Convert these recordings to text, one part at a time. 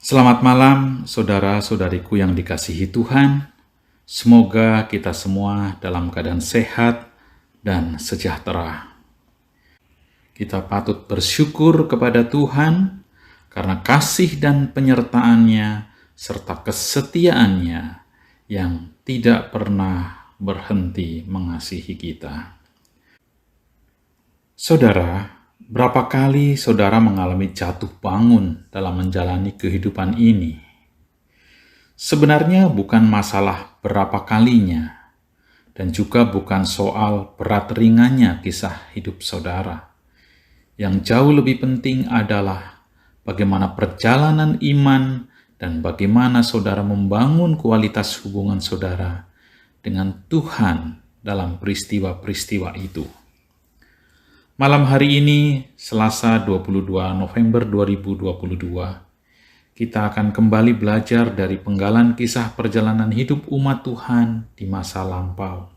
Selamat malam, saudara-saudariku yang dikasihi Tuhan. Semoga kita semua dalam keadaan sehat dan sejahtera. Kita patut bersyukur kepada Tuhan karena kasih dan penyertaan-Nya serta kesetiaan-Nya yang tidak pernah berhenti mengasihi kita. Saudara, berapa kali saudara mengalami jatuh bangun dalam menjalani kehidupan ini? Sebenarnya bukan masalah berapa kalinya, dan juga bukan soal berat ringannya kisah hidup saudara. Yang jauh lebih penting adalah bagaimana perjalanan iman dan bagaimana saudara membangun kualitas hubungan saudara dengan Tuhan dalam peristiwa-peristiwa itu. Malam hari ini, Selasa 22 November 2022, kita akan kembali belajar dari penggalan kisah perjalanan hidup umat Tuhan di masa lampau.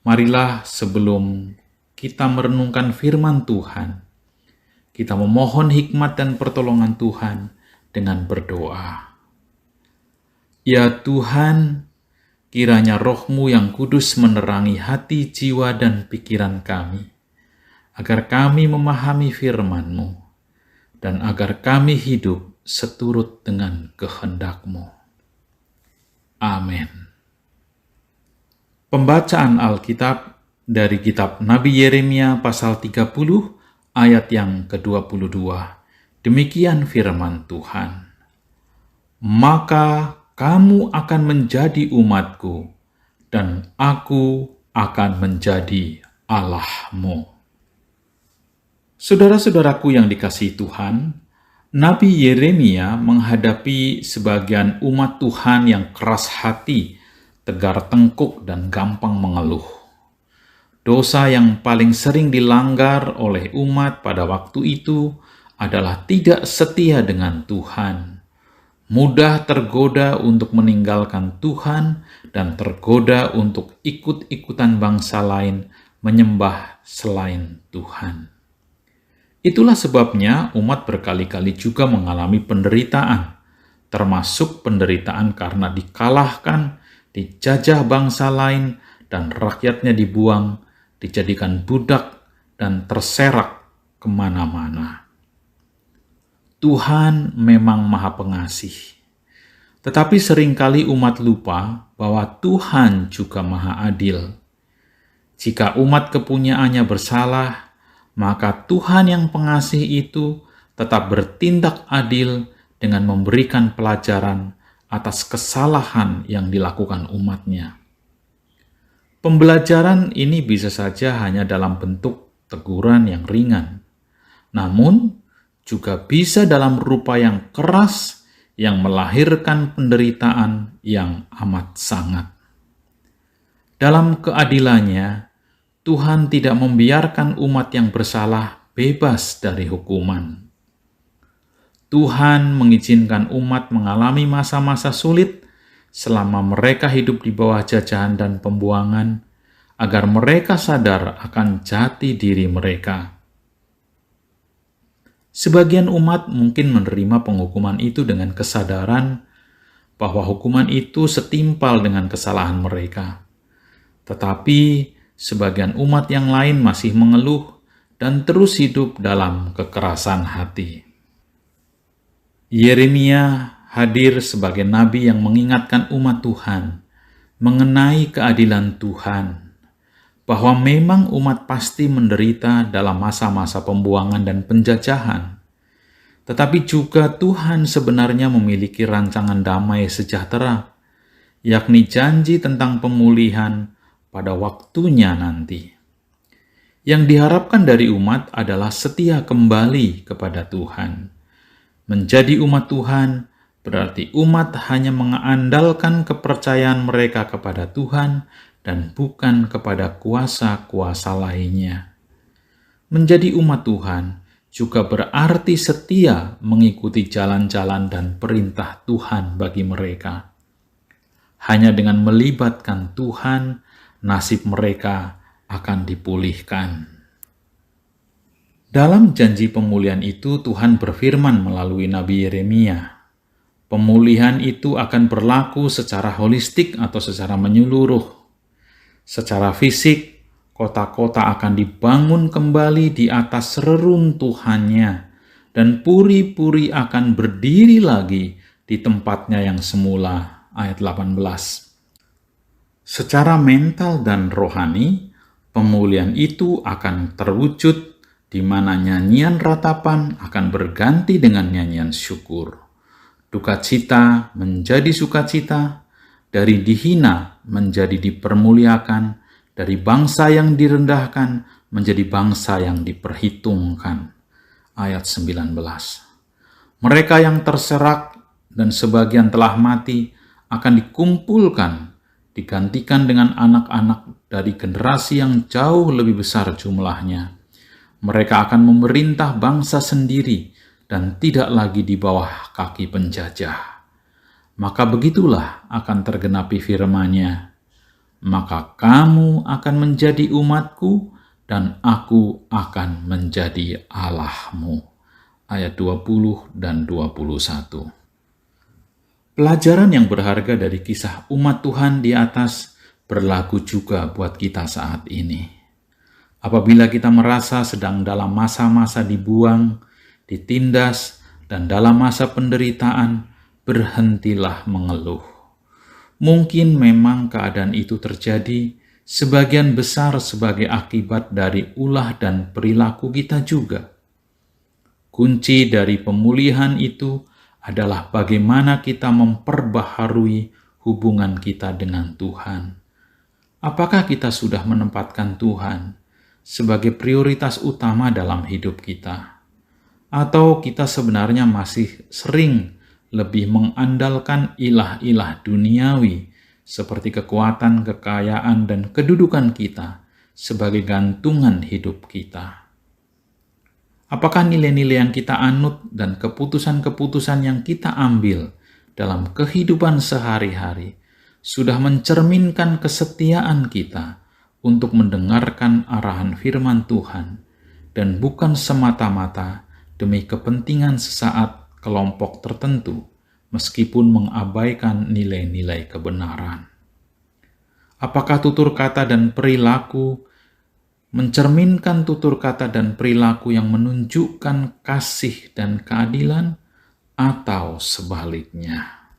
Marilah sebelum kita merenungkan firman Tuhan, kita memohon hikmat dan pertolongan Tuhan dengan berdoa. Ya Tuhan, kiranya Roh-Mu yang kudus menerangi hati, jiwa, dan pikiran kami, agar kami memahami firman-Mu, dan agar kami hidup seturut dengan kehendak-Mu. Amin. Pembacaan Alkitab dari kitab Nabi Yeremia pasal 30 ayat yang ke-22. Demikian firman Tuhan. Maka kamu akan menjadi umatku, dan aku akan menjadi Allah-Mu. Saudara-saudaraku yang dikasihi Tuhan, Nabi Yeremia menghadapi sebagian umat Tuhan yang keras hati, tegar tengkuk, dan gampang mengeluh. Dosa yang paling sering dilanggar oleh umat pada waktu itu adalah tidak setia dengan Tuhan, mudah tergoda untuk meninggalkan Tuhan, dan tergoda untuk ikut-ikutan bangsa lain menyembah selain Tuhan. Itulah sebabnya umat berkali-kali juga mengalami penderitaan, termasuk penderitaan karena dikalahkan, dijajah bangsa lain, dan rakyatnya dibuang, dijadikan budak, dan terserak kemana-mana. Tuhan memang Maha Pengasih, tetapi seringkali umat lupa bahwa Tuhan juga Maha Adil. Jika umat kepunyaannya bersalah, maka Tuhan yang pengasih itu tetap bertindak adil dengan memberikan pelajaran atas kesalahan yang dilakukan umatnya. Pembelajaran ini bisa saja hanya dalam bentuk teguran yang ringan, namun juga bisa dalam rupa yang keras yang melahirkan penderitaan yang amat sangat. Dalam keadilannya, Tuhan tidak membiarkan umat yang bersalah bebas dari hukuman. Tuhan mengizinkan umat mengalami masa-masa sulit selama mereka hidup di bawah jajahan dan pembuangan, agar mereka sadar akan jati diri mereka. Sebagian umat mungkin menerima penghukuman itu dengan kesadaran bahwa hukuman itu setimpal dengan kesalahan mereka. Tetapi sebagian umat yang lain masih mengeluh dan terus hidup dalam kekerasan hati. Yeremia hadir sebagai nabi yang mengingatkan umat Tuhan mengenai keadilan Tuhan, bahwa memang umat pasti menderita dalam masa-masa pembuangan dan penjajahan, tetapi juga Tuhan sebenarnya memiliki rancangan damai sejahtera, yakni janji tentang pemulihan pada waktunya nanti. Yang diharapkan dari umat adalah setia kembali kepada Tuhan. Menjadi umat Tuhan berarti umat hanya mengandalkan kepercayaan mereka kepada Tuhan dan bukan kepada kuasa-kuasa lainnya. Menjadi umat Tuhan juga berarti setia mengikuti jalan-jalan dan perintah Tuhan bagi mereka. Hanya dengan melibatkan Tuhan, nasib mereka akan dipulihkan. Dalam janji pemulihan itu, Tuhan berfirman melalui Nabi Yeremia, Pemulihan itu akan berlaku secara holistik atau secara menyeluruh. Secara fisik, kota-kota akan dibangun kembali di atas reruntuhannya, dan puri-puri akan berdiri lagi di tempatnya yang semula. Ayat 18. Secara mental dan rohani, pemulihan itu akan terwujud di mana nyanyian ratapan akan berganti dengan nyanyian syukur. Duka cita menjadi sukacita, dari dihina menjadi dipermuliakan, dari bangsa yang direndahkan menjadi bangsa yang diperhitungkan. Ayat 19. Mereka yang terserak dan sebagian telah mati akan dikumpulkan, digantikan dengan anak-anak dari generasi yang jauh lebih besar jumlahnya. Mereka akan memerintah bangsa sendiri dan tidak lagi di bawah kaki penjajah. Maka begitulah akan tergenapi firman-Nya. Maka kamu akan menjadi umatku dan aku akan menjadi Allahmu. Ayat 20 dan 21. Pelajaran yang berharga dari kisah umat Tuhan di atas berlaku juga buat kita saat ini. Apabila kita merasa sedang dalam masa-masa dibuang, ditindas, dan dalam masa penderitaan, berhentilah mengeluh. Mungkin memang keadaan itu terjadi sebagian besar sebagai akibat dari ulah dan perilaku kita juga. Kunci dari pemulihan itu adalah bagaimana kita memperbaharui hubungan kita dengan Tuhan. Apakah kita sudah menempatkan Tuhan sebagai prioritas utama dalam hidup kita? Atau kita sebenarnya masih sering lebih mengandalkan ilah-ilah duniawi seperti kekuatan, kekayaan, dan kedudukan kita sebagai gantungan hidup kita? Apakah nilai-nilai yang kita anut dan keputusan-keputusan yang kita ambil dalam kehidupan sehari-hari sudah mencerminkan kesetiaan kita untuk mendengarkan arahan firman Tuhan dan bukan semata-mata demi kepentingan sesaat kelompok tertentu, meskipun mengabaikan nilai-nilai kebenaran? Apakah tutur kata dan perilaku mencerminkan tutur kata dan perilaku yang menunjukkan kasih dan keadilan, atau sebaliknya?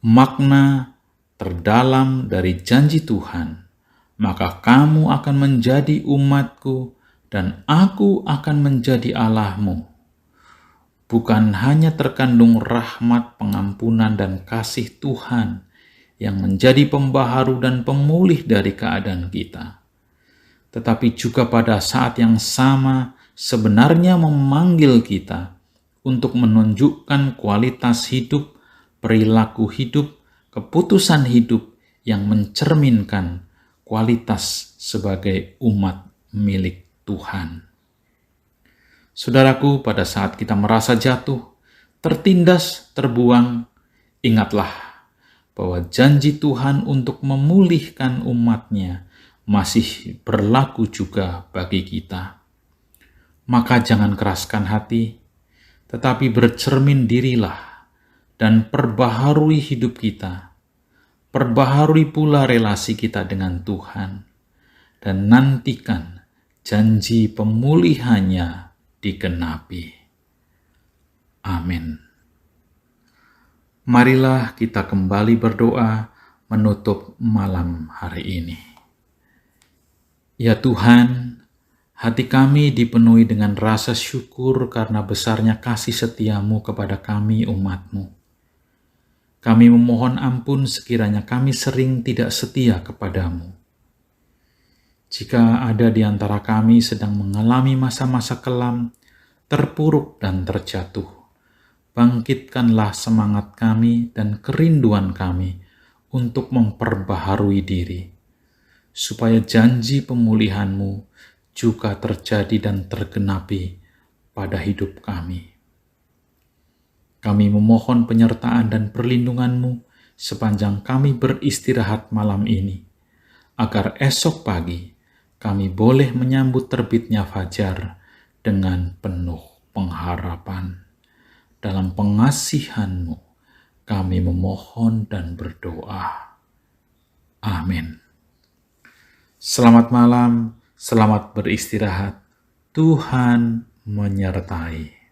Makna terdalam dari janji Tuhan, maka kamu akan menjadi umatku dan aku akan menjadi Allahmu, bukan hanya terkandung rahmat, pengampunan, dan kasih Tuhan yang menjadi pembaharu dan pemulih dari keadaan kita, tetapi juga pada saat yang sama sebenarnya memanggil kita untuk menunjukkan kualitas hidup, perilaku hidup, keputusan hidup yang mencerminkan kualitas sebagai umat milik Tuhan. Saudaraku, pada saat kita merasa jatuh, tertindas, terbuang, ingatlah bahwa janji Tuhan untuk memulihkan umat-Nya masih berlaku juga bagi kita. Maka jangan keraskan hati, tetapi bercermin dirilah dan perbaharui hidup kita. Perbaharui pula relasi kita dengan Tuhan, dan nantikan janji pemulihannya digenapi. Amin. Marilah kita kembali berdoa menutup malam hari ini. Ya Tuhan, hati kami dipenuhi dengan rasa syukur karena besarnya kasih setiamu kepada kami umat-Mu. Kami memohon ampun sekiranya kami sering tidak setia kepadamu. Jika ada di antara kami sedang mengalami masa-masa kelam, terpuruk dan terjatuh, bangkitkanlah semangat kami dan kerinduan kami untuk memperbaharui diri, supaya janji pemulihan-Mu juga terjadi dan tergenapi pada hidup kami. Kami memohon penyertaan dan perlindungan-Mu sepanjang kami beristirahat malam ini, agar esok pagi kami boleh menyambut terbitnya fajar dengan penuh pengharapan. dalam pengasihan-Mu, kami memohon dan berdoa. Amin. Selamat malam, selamat beristirahat. Tuhan menyertai.